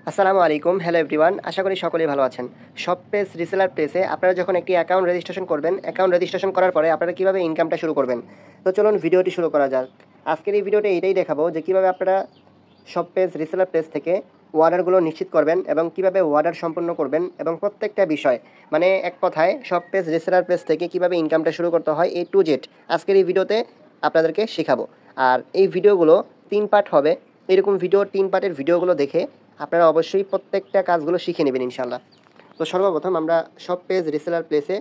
আসসালামু আলাইকুম, hello everyone. আশা করি সকলেই ভালো আছেন। শপপেজ রিসেলার প্লেসে আপনারা যখন একটি অ্যাকাউন্ট রেজিস্ট্রেশন করবেন, অ্যাকাউন্ট রেজিস্ট্রেশন করার পরে আপনারা কীভাবে ইনকামটা শুরু করবেন। তো চলুন ভিডিওটি শুরু করা যাক। আজকের এই ভিডিওতে এটাই দেখাবো যে কীভাবে আপনারা শপপেজ রিসেলার প্লেস থেকে অর্ডারগুলো নিশ্চিত করবেন এবং কীভাবে অর্ডার সম্পন্ন করবেন এবং প্রত্যেকটা বিষয় মানে এক কথায় শপপেজ রিসেলার প্লেস থেকে কীভাবে ইনকামটা শুরু করতে হয় A to Z আজকের এই ভিডিওতে আপনাদেরকে শেখাবো। আর এই ভিডিওগুলো 3 পার্ট হবে। এরকম ভিডিও 3 পার্টের ভিডিওগুলো দেখে আপনারা অবশ্যই প্রত্যেকটা কাজগুলো শিখে নেবেন ইনশাল্লাহ। তো সর্বপ্রথম আমরা শপপেজ রিসেলার প্লেসে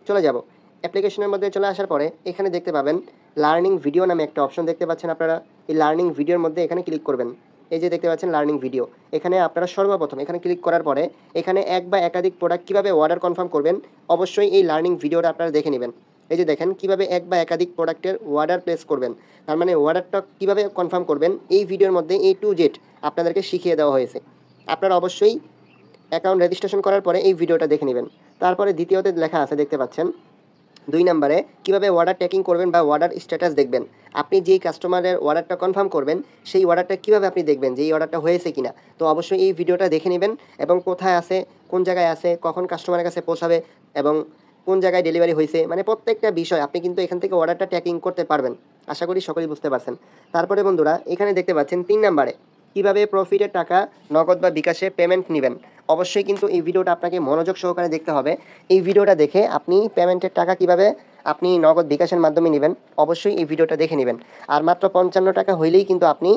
চলে যাব। অ্যাপ্লিকেশনের মধ্যে চলে আসার পরে এখানে দেখতে পাবেন লার্নিং ভিডিও নামে একটা অপশন দেখতে পাচ্ছেন আপনারা। এই লার্নিং ভিডিওর মধ্যে এখানে ক্লিক করবেন। এই যে দেখতে পাচ্ছেন লার্নিং ভিডিও, এখানে আপনারা সর্বপ্রথম এখানে ক্লিক করার পরে এখানে এক বা একাধিক প্রোডাক্ট কীভাবে অর্ডার কনফার্ম করবেন অবশ্যই এই লার্নিং ভিডিওটা আপনারা দেখে নেবেন। এই যে দেখেন কীভাবে এক বা একাধিক প্রোডাক্টের অর্ডার প্লেস করবেন, তার মানে অর্ডারটা কীভাবে কনফার্ম করবেন এই ভিডিওর মধ্যে A to Z আপনাদেরকে শিখিয়ে দেওয়া হয়েছে। আপনারা অবশ্যই অ্যাকাউন্ট রেজিস্ট্রেশন করার পরে এই ভিডিওটা দেখে নেবেন। তারপরে দ্বিতীয়তে লেখা আছে দেখতে পাচ্ছেন 2 নম্বরে কীভাবে অর্ডার ট্র্যাকিং করবেন বা অর্ডার স্ট্যাটাস দেখবেন। আপনি যেই কাস্টমারের অর্ডারটা কনফার্ম করবেন সেই অর্ডারটা কীভাবে আপনি দেখবেন যে এই অর্ডারটা হয়েছে কিনা। তো অবশ্যই এই ভিডিওটা দেখে নেবেন এবং কোথায় আছে, কোন জায়গায় আছে, কখন কাস্টমারের কাছে পৌঁছাবে এবং কোন জায়গায় ডেলিভারি হয়েছে, মানে প্রত্যেকটা বিষয় আপনি কিন্তু এখান থেকে অর্ডারটা ট্র্যাকিং করতে পারবেন। আশা করি সকলেই বুঝতে পারছেন। তারপরে বন্ধুরা এখানে দেখতে পাচ্ছেন 3 নম্বরে কীভাবে প্রফিটের টাকা নগদ বা বিকাশে পেমেন্ট নেবেন। অবশ্যই কিন্তু এই ভিডিওটা আপনাকে মনোযোগ সহকারে দেখতে হবে। এই ভিডিওটা দেখে আপনি পেমেন্টের টাকা কীভাবে আপনি নগদ বিকাশের মাধ্যমে নেবেন অবশ্যই এই ভিডিওটা দেখে নেবেন। আর মাত্র 55 টাকা হইলেই কিন্তু আপনি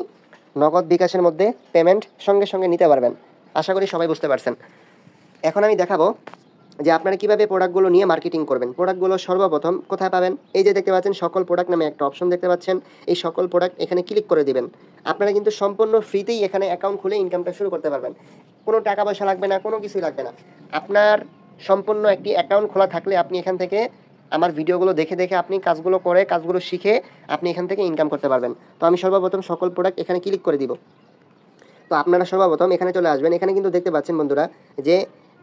নগদ বিকাশের মধ্যে পেমেন্ট সঙ্গে সঙ্গে নিতে পারবেন। আশা করি সবাই বুঝতে পারছেন। এখন আমি দেখাবো যে আপনারা কীভাবে প্রোডাক্টগুলো নিয়ে মার্কেটিং করবেন। প্রোডাক্টগুলো সর্বপ্রথম কোথায় পাবেন, এই যে দেখতে পাচ্ছেন সকল প্রোডাক্ট নামে একটা অপশন দেখতে পাচ্ছেন। এই সকল প্রোডাক্ট এখানে ক্লিক করে দিবেন। আপনারা কিন্তু সম্পূর্ণ ফ্রিতেই এখানে অ্যাকাউন্ট খুলে ইনকামটা শুরু করতে পারবেন। কোনো টাকা পয়সা লাগবে না, কোনো কিছুই লাগবে না। আপনার সম্পূর্ণ একটি অ্যাকাউন্ট খোলা থাকলে আপনি এখান থেকে আমার ভিডিওগুলো দেখে দেখে আপনি কাজগুলো করে কাজগুলো শিখে আপনি এখান থেকে ইনকাম করতে পারবেন। তো আমি সর্বপ্রথম সকল প্রোডাক্ট এখানে ক্লিক করে দিব। তো আপনারা সর্বপ্রথম এখানে চলে আসবেন। এখানে কিন্তু দেখতে পাচ্ছেন বন্ধুরা যে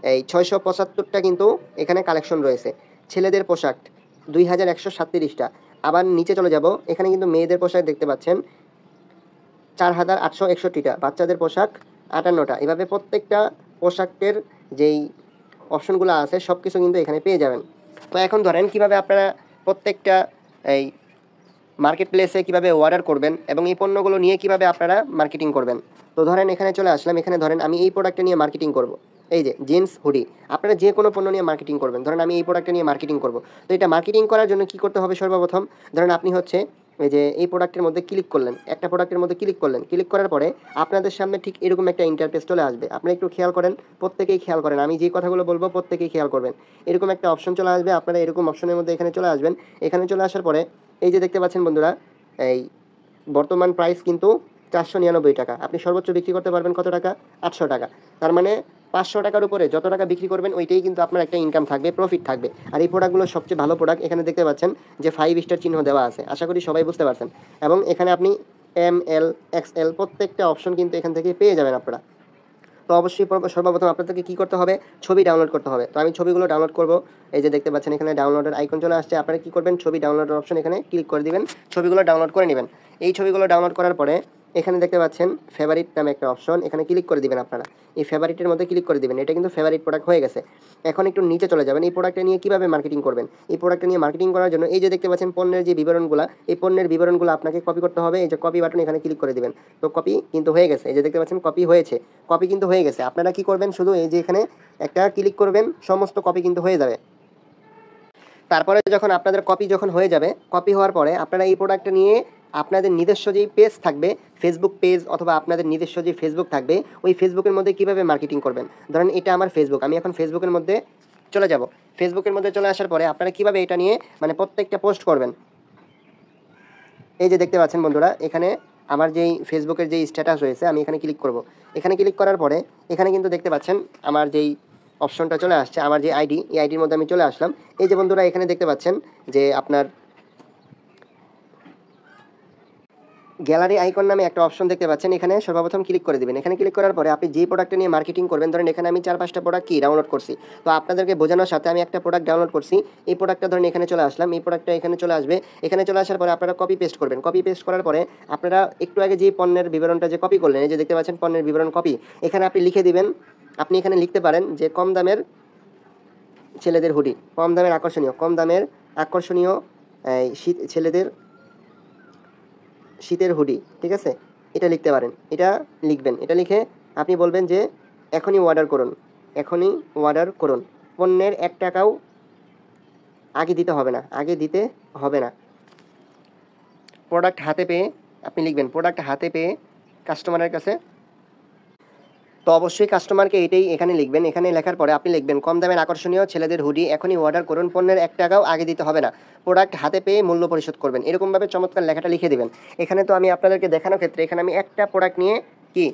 এই 675টা কিন্তু এখানে কালেকশন রয়েছে। ছেলেদের পোশাক 2137টা। আবার নিচে চলে যাব, এখানে কিন্তু মেয়েদের পোশাক দেখতে পাচ্ছেন 4861টা, বাচ্চাদের পোশাক 58টা। এভাবে প্রত্যেকটা পোশাকের যেই অপশনগুলো আছে সব কিছু কিন্তু এখানে পেয়ে যাবেন। তো এখন ধরেন কীভাবে আপনারা প্রত্যেকটা এই মার্কেট প্লেসে কীভাবে অর্ডার করবেন এবং এই পণ্যগুলো নিয়ে কীভাবে আপনারা মার্কেটিং করবেন। তো ধরেন এখানে চলে আসলাম, এখানে ধরেন আমি এই প্রোডাক্টটা নিয়ে মার্কেটিং করব। এই যে জিন্স হুডি, আপনারা যে কোনো পণ্য নিয়ে মার্কেটিং করবেন। ধরেন আমি এই প্রোডাক্টটা নিয়ে মার্কেটিং করব। তো এটা মার্কেটিং করার জন্য কী করতে হবে, সর্বপ্রথম ধরেন আপনি হচ্ছে এই যে এই প্রোডাক্টের মধ্যে ক্লিক করলেন, একটা প্রোডাক্টের মধ্যে ক্লিক করলেন, ক্লিক করার পরে আপনাদের সামনে ঠিক এরকম একটা ইন্টারফেস চলে আসবে। আপনি একটু খেয়াল করেন, প্রত্যেকেই খেয়াল করেন, আমি যে কথাগুলো বলবো প্রত্যেকেই খেয়াল করবেন। এরকম একটা অপশন চলে আসবে, আপনারা এরকম অপশনের মধ্যে এখানে চলে আসবেন। এখানে চলে আসার পরে এই যে দেখতে পাচ্ছেন বন্ধুরা এই বর্তমান প্রাইস কিন্তু 499 টাকা। আপনি সর্বোচ্চ বিক্রি করতে পারবেন কত টাকা, 800 টাকা। তার মানে 500 টাকার উপরে যত টাকা বিক্রি করবেন ওইটাই কিন্তু আপনার একটা ইনকাম থাকবে, প্রফিট থাকবে। আর এই প্রোডাক্টগুলো সবচেয়ে ভালো প্রোডাক্ট, এখানে দেখতে পাচ্ছেন যে 5 স্টার চিহ্ন দেওয়া আছে। আশা করি সবাই বুঝতে পারছেন। এবং এখানে আপনি ML XL প্রত্যেকটা অপশন কিন্তু এখান থেকে পেয়ে যাবেন আপনারা। তো অবশ্যই সর্বপ্রথম আপনাদেরকে কী করতে হবে, ছবি ডাউনলোড করতে হবে। তো আমি ছবিগুলো ডাউনলোড করব। এই যে দেখতে পাচ্ছেন এখানে ডাউনলোডের আইকন চলে আসছে। আপনারা কী করবেন, ছবি ডাউনলোডের অপশন এখানে ক্লিক করে দিবেন, ছবিগুলো ডাউনলোড করে নেবেন। এই ছবিগুলো ডাউনলোড করার পরে এখানে দেখতে পাচ্ছেন ফেভারিট নামে একটা অপশন, এখানে ক্লিক করে দিবেন। আপনারা এই ফেভারিটের মধ্যে ক্লিক করে দিবেন। এটা কিন্তু ফেভারিট প্রোডাক্ট হয়ে গেছে। এখন একটু নিচে চলে যাবেন, এই প্রোডাক্টটা নিয়ে কীভাবে মার্কেটিং করবেন। এই প্রোডাক্টটা নিয়ে মার্কেটিং করার জন্য এই যে দেখতে পাচ্ছেন পণ্যের যে বিবরণগুলো, এই পণ্যের বিবরণগুলো আপনাকে কপি করতে হবে। এই যে কপি বাটন, এখানে ক্লিক করে দিবেন। তো কপি কিন্তু হয়ে গেছে, এই যে দেখতে পাচ্ছেন কপি হয়েছে, কপি কিন্তু হয়ে গেছে। আপনারা কি করবেন, শুধু এই যে এখানে একটা ক্লিক করবেন, সমস্ত কপি কিন্তু হয়ে যাবে। তারপরে যখন আপনাদের কপি যখন হয়ে যাবে, কপি হওয়ার পরে আপনারা এই প্রোডাক্টটা নিয়ে আপনাদের নিজস্ব যেই পেজ থাকবে, ফেসবুক পেজ অথবা আপনাদের নিজস্ব যে ফেসবুক থাকবে, ওই ফেসবুকের মধ্যে কীভাবে মার্কেটিং করবেন। ধরেন এটা আমার ফেসবুক, আমি এখন ফেসবুকের মধ্যে চলে যাব। ফেসবুকের মধ্যে চলে আসার পরে আপনারা কীভাবে এটা নিয়ে মানে প্রত্যেকটা পোস্ট করবেন। এই যে দেখতে পাচ্ছেন বন্ধুরা এখানে আমার যেই ফেসবুকের যেই স্ট্যাটাস রয়েছে, আমি এখানে ক্লিক করব। এখানে ক্লিক করার পরে এখানে কিন্তু দেখতে পাচ্ছেন আমার যেই অপশনটা চলে আসছে, আমার যে আইডি, এই আইডির মধ্যে আমি চলে আসলাম। এই যে বন্ধুরা এখানে দেখতে পাচ্ছেন যে আপনার গ্যালারি আইকন নামে একটা অপশন দেখতে পাচ্ছেন, এখানে সর্বপ্রথম ক্লিক করে দিবেন। এখানে ক্লিক করার পরে আপনি যে প্রোডাক্টটা নিয়ে মার্কেটিং করবেন, ধরেন এখানে আমি 4-5টা প্রোডাক্ট ডাউনলোড করছি। তো আপনাদেরকে বোঝানোর সাথে আমি একটা প্রোডাক্ট ডাউনলোড করছি। এই প্রোডাক্টটা ধরেন এখানে চলে আসলাম, এই প্রোডাক্টটা এখানে চলে আসবে। এখানে চলে আসার পরে আপনারা কপি পেস্ট করবেন। কপি পেস্ট করার পরে আপনারা একটু আগে যে পণ্যের বিবরণটা যে কপি করলেন, এই যে দেখতে পাচ্ছেন পণ্যের বিবরণ কপি, এখানে আপনি লিখে দিবেন। আপনি এখানে লিখতে পারেন যে কম দামের ছেলেদের হুডি, কম দামের আকর্ষণীয়, কম দামের আকর্ষণীয় ছেলেদের শীতের হুডি, ঠিক আছে, এটা লিখতে পারেন। এটা লিখবেন, এটা লিখে আপনি বলবেন যে এখনই অর্ডার করুন, এখনই অর্ডার করুন, পণ্যের 1 টাকাও আগে দিতে হবে না, আগে দিতে হবে না। প্রোডাক্ট হাতে পেয়ে আপনি লিখবেন, প্রোডাক্ট হাতে পেয়ে কাস্টমারের কাছে। তো অবশ্যই কাস্টমারকে এটাই এখানে লিখবেন। এখানে লেখার পরে আপনি লিখবেন কম দামের আকর্ষণীয় ছেলেদের হুডি এখনই অর্ডার করুন, পণ্যের 1 টাকাও আগে দিতে হবে না, প্রোডাক্ট হাতে পেয়ে মূল্য পরিশোধ করবেন। এরকমভাবে চমৎকার লেখাটা লিখে দেবেন। এখানে তো আমি আপনাদেরকে দেখানোর ক্ষেত্রে এখানে আমি একটা প্রোডাক্ট নিয়ে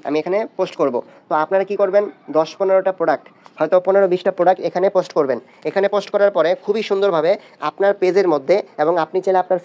আমি এখানে পোস্ট করব। তো আপনারা কি করবেন, 10-15টা প্রোডাক্ট, হয়তো 15-20টা প্রোডাক্ট এখানে পোস্ট করবেন। এখানে পোস্ট করার পরে খুবই সুন্দরভাবে আপনার পেজের মধ্যে, এবং আপনি চাইলে আপনার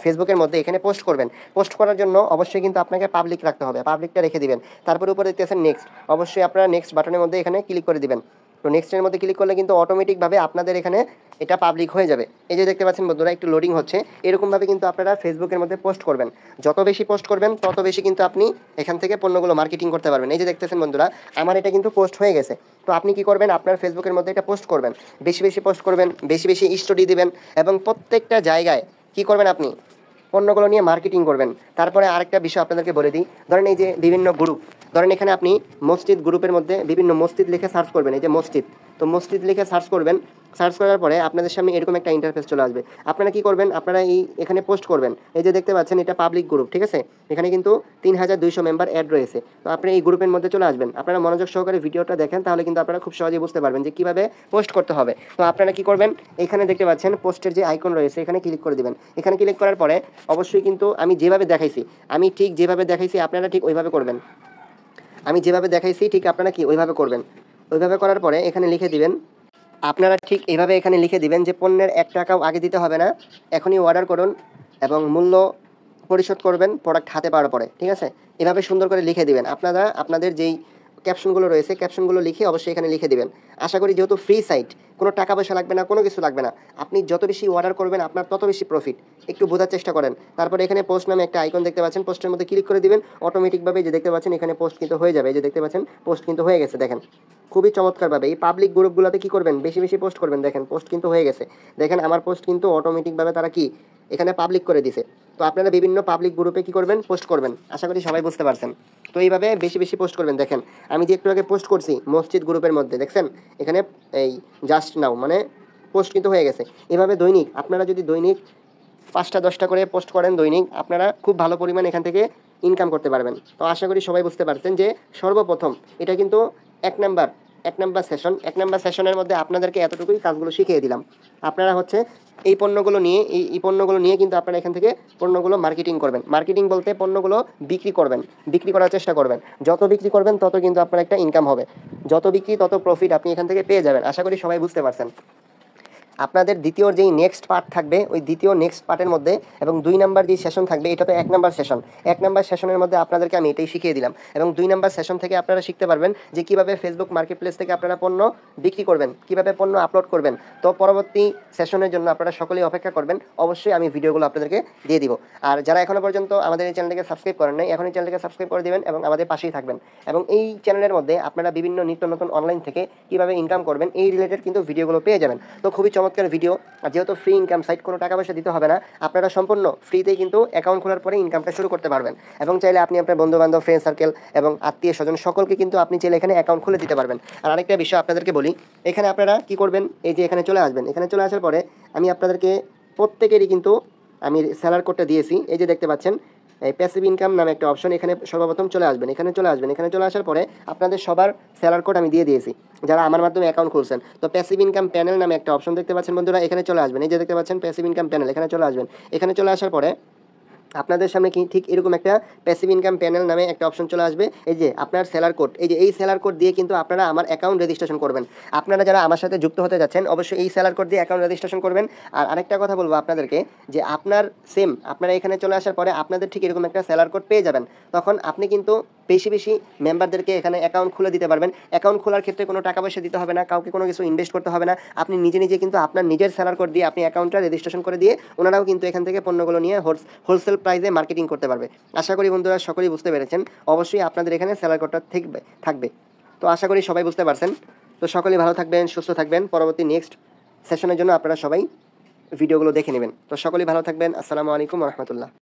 ফেসবুকের মধ্যে এখানে পোস্ট করবেন। পোস্ট করার জন্য অবশ্যই কিন্তু আপনাকে পাবলিক রাখতে হবে, পাবলিকটা রেখে দিবেন। তারপরে উপরে দেখতেছেন নেক্সট, অবশ্যই আপনারা নেক্সট বাটনের মধ্যে এখানে ক্লিক করে দিবেন। তো নেক্সটের মধ্যে ক্লিক করলে কিন্তু অটোমেটিকভাবে আপনাদের এখানে এটা পাবলিক হয়ে যাবে। এই যে দেখতে পাচ্ছেন বন্ধুরা, একটু লোডিং হচ্ছে। এরকমভাবে কিন্তু আপনারা ফেসবুকের মধ্যে পোস্ট করবেন। যত বেশি পোস্ট করবেন তত বেশি কিন্তু আপনি এখান থেকে পণ্যগুলো মার্কেটিং করতে পারবেন। এই যে দেখতেছেন বন্ধুরা, আমার এটা কিন্তু পোস্ট হয়ে গেছে। তো আপনি কি করবেন, আপনার ফেসবুকের মধ্যে এটা পোস্ট করবেন, বেশি বেশি পোস্ট করবেন, বেশি বেশি স্টোরি দিবেন, এবং প্রত্যেকটা জায়গায় কি করবেন, আপনি পণ্যগুলো নিয়ে মার্কেটিং করবেন। তারপরে আরেকটা বিষয় আপনাদেরকে বলে দিই, ধরেন এই যে বিভিন্ন গ্রুপ, ধরেন এখানে আপনি মসজিদ গ্রুপের মধ্যে বিভিন্ন মসজিদ লিখে সার্চ করবেন। এই যে মসজিদ, তো মসজিদ লিখে সার্চ করবেন। সার্চ করার পরে আপনাদের সামনে এরকম একটা ইন্টারফেস চলে আসবে। আপনারা কি করবেন, আপনারা এখানে পোস্ট করবেন। এই যে দেখতে পাচ্ছেন এটা পাবলিক গ্রুপ, ঠিক আছে, এখানে কিন্তু 3200 মেম্বার অ্যাড রয়েছে। তো আপনি এই গ্রুপের মধ্যে চলে আসবেন। আপনারা মনোযোগ সহকারে ভিডিওটা দেখেন, তাহলে কিন্তু আপনারা খুব সহজেই বুঝতে পারবেন যে কীভাবে পোস্ট করতে হবে। তো আপনারা কি করবেন, এখানে দেখতে পাচ্ছেন পোস্টের যে আইকন রয়েছে, এখানে ক্লিক করে দিবেন। এখানে ক্লিক করার পরে অবশ্যই কিন্তু আমি যেভাবে দেখাইছি, আমি ঠিক যেভাবে দেখাইছি আপনারা ঠিক ওইভাবে করবেন। আমি যেভাবে দেখাইছি ঠিক আপনারা কি ওইভাবে করবেন। ওইভাবে করার পরে এখানে লিখে দিবেন, আপনারা ঠিক এইভাবে এখানে লিখে দিবেন যে পণ্যের 1 টাকাও আগে দিতে হবে না, এখনই অর্ডার করুন এবং মূল্য পরিশোধ করবেন প্রোডাক্ট হাতে পাওয়ার পরে, ঠিক আছে। এভাবে সুন্দর করে লিখে দিবেন। আপনারা আপনাদের যেই ক্যাপশনগুলো রয়েছে, ক্যাপশনগুলো লিখে অবশ্যই এখানে লিখে দিবেন। আশা করি যেহেতু ফ্রি সাইট, কোনো টাকা পয়সা লাগবে না, কোনো কিছু লাগবে না, আপনি যত বেশি অর্ডার করবেন আপনার তত বেশি প্রফিট। একটু বোঝার চেষ্টা করেন। তারপরে এখানে পোস্ট নামে একটা আইকন দেখতে পাচ্ছেন, পোস্টের মধ্যে ক্লিক করে দিবেন। অটোমেটিকভাবে যে দেখতে পাচ্ছেন এখানে পোস্ট কিন্তু হয়ে যাবে। এই যে দেখতে পাচ্ছেন পোস্ট কিন্তু হয়ে গেছে, দেখেন খুবই চমৎকারভাবে। এই পাবলিক গ্রুপগুলোতে কী করবেন, বেশি বেশি পোস্ট করবেন। দেখেন পোস্ট কিন্তু হয়ে গেছে, দেখেন আমার পোস্ট কিন্তু অটোমেটিকভাবে তারা কি এখানে পাবলিক করে দিছে। তো আপনারা বিভিন্ন পাবলিক গ্রুপে কী করবেন, পোস্ট করবেন। আশা করি সবাই বুঝতে পারছেন। তো এইভাবে বেশি বেশি পোস্ট করবেন। দেখেন আমি যে একটু আগে পোস্ট করছি মসজিদ গ্রুপের মধ্যে, দেখছেন এখানে এই জাস্ট নাও মানে পোস্ট কিন্তু হয়ে গেছে। এভাবে দৈনিক আপনারা যদি দৈনিক 5টা-10টা করে পোস্ট করেন দৈনিক, আপনারা খুব ভালো পরিমাণ এখান থেকে ইনকাম করতে পারবেন। তো আশা করি সবাই বুঝতে পারছেন যে সর্বপ্রথম এটা কিন্তু এক নাম্বার সেশনের মধ্যে আপনাদেরকে এতটুকুই কাজগুলো শিখিয়ে দিলাম। আপনারা হচ্ছে এই পণ্যগুলো নিয়ে এই পণ্যগুলো নিয়ে কিন্তু আপনারা এখান থেকে পণ্যগুলো মার্কেটিং করবেন। মার্কেটিং বলতে পণ্যগুলো বিক্রি করবেন, বিক্রি করার চেষ্টা করবেন। যত বিক্রি করবেন তত কিন্তু আপনার একটা ইনকাম হবে, যত বিক্রি তত প্রফিট আপনি এখান থেকে পেয়ে যাবেন। আশা করি সবাই বুঝতে পারছেন। আপনাদের দ্বিতীয় যেই নেক্সট পার্ট থাকবে, ওই দ্বিতীয় নেক্সট পার্টের মধ্যে এবং 2 নাম্বার যে সেশন থাকবে, এটা তো 1 নাম্বার সেশন। 1 নাম্বার সেশনের মধ্যে আপনাদেরকে আমি এটাই শিখিয়ে দিলাম, এবং 2 নাম্বার সেশন থেকে আপনারা শিখতে পারবেন যে কীভাবে ফেসবুক মার্কেট প্লেস থেকে আপনারা পণ্য বিক্রি করবেন, কীভাবে পণ্য আপলোড করবেন। তো পরবর্তী সেশনের জন্য আপনারা সকলেই অপেক্ষা করবেন। অবশ্যই আমি ভিডিওগুলো আপনাদেরকে দিয়ে দিব। আর যারা এখনও পর্যন্ত আমাদের এই চ্যানেলটাকে সাবস্ক্রাইব করেন নাই, এখনই চ্যানেলটাকে সাবস্ক্রাইব করে দেবেন এবং আমাদের পাশেই থাকবেন। এবং এই চ্যানেলের মধ্যে আপনারা বিভিন্ন নিত্য নতুন অনলাইন থেকে কীভাবে ইনকাম করবেন এই রিলেটেড কিন্তু ভিডিওগুলো পেয়ে যাবেন। তো খুবই চমৎকার ভিডিও। আর যেহেতু ফ্রি ইনকাম সাইট, কোনো টাকা পয়সা দিতে হবে না, আপনারা সম্পূর্ণ ফ্রিতেই কিন্তু অ্যাকাউন্ট খোলার পরে ইনকামটা শুরু করতে পারবেন। এবং চাইলে আপনি আপনার বন্ধুবান্ধব, ফ্রেন্ড সার্কেল এবং আত্মীয় স্বজন সকলকে কিন্তু আপনি চাইলে এখানে অ্যাকাউন্ট খুলে দিতে পারবেন। আর আরেকটা বিষয় আপনাদেরকে বলি, এখানে আপনারা কি করবেন, এই যে এখানে চলে আসবেন। এখানে চলে আসার পরে আমি আপনাদেরকে প্রত্যেকেরই কিন্তু আমি সেলার কোডটা দিয়েছি। এই যে দেখতে পাচ্ছেন এই প্যাসিভ ইনকাম নামে একটা অপশন, এখানে সর্বপ্রথম চলে আসবেন। এখানে চলে আসার পরে আপনাদের সবার সেলার কোড আমি দিয়ে দিয়েছি যারা আমার মাধ্যমে অ্যাকাউন্ট খুলছেন। তো প্যাসিভ ইনকাম প্যানেল নামে একটা অপশন দেখতে পাচ্ছেন বন্ধুরা, এখানে চলে আসবেন। এই যে দেখতে পাচ্ছেন প্যাসিভ ইনকাম প্যানেল, এখানে চলে আসবেন। এখানে চলে আসার পরে আপনাদের সামনে কি ঠিক এরকম একটা প্যাসিভ ইনকাম প্যানেল নামে একটা অপশন চলে আসবে। এই যে আপনার সেলার কোড, এই যে এই সেলার কোড দিয়ে কিন্তু আপনারা আমার অ্যাকাউন্ট রেজিস্ট্রেশন করবেন। আপনারা যারা আমার সাথে যুক্ত হতে যাচ্ছেন অবশ্যই এই সেলার কোড দিয়ে অ্যাকাউন্ট রেজিস্ট্রেশন করবেন। আর আরেকটা কথা বলবো আপনাদেরকে, যে আপনারা এখানে চলে আসার পরে আপনাদের ঠিক এরকম একটা সেলার কোড পেয়ে যাবেন। তখন আপনি কিন্তু বেশি বেশি মেম্বারদেরকে এখানে অ্যাকাউন্ট খুলে দিতে পারবেন। অ্যাকাউন্ট খোলার ক্ষেত্রে কোনো টাকা পয়সা দিতে হবে না, কাউকে কোনো কিছু ইনভেস্ট করতে হবে না। আপনি নিজে নিজে কিন্তু আপনার নিজের সেলার কোড দিয়ে আপনি অ্যাকাউন্টটা রেজিস্ট্রেশন করে দিয়ে ওনারাও কিন্তু এখান থেকে পণ্যগুলো নিয়ে হোলসেল প্রাইসে মার্কেটিং করতে পারবে। আশা করি বন্ধুরা সকলেই বুঝতে পেরেছেন। অবশ্যই আপনাদের এখানে সেলার কোডটা থাকবে। তো আশা করি সবাই বুঝতে পারছেন। তো সকলেই ভালো থাকবেন, সুস্থ থাকবেন। পরবর্তী নেক্সট সেশনের জন্য আপনারা সবাই ভিডিওগুলো দেখে নেবেন। তো সকলেই ভালো থাকবেন। আসসালামু আলাইকুম রহমতুল্লাহ।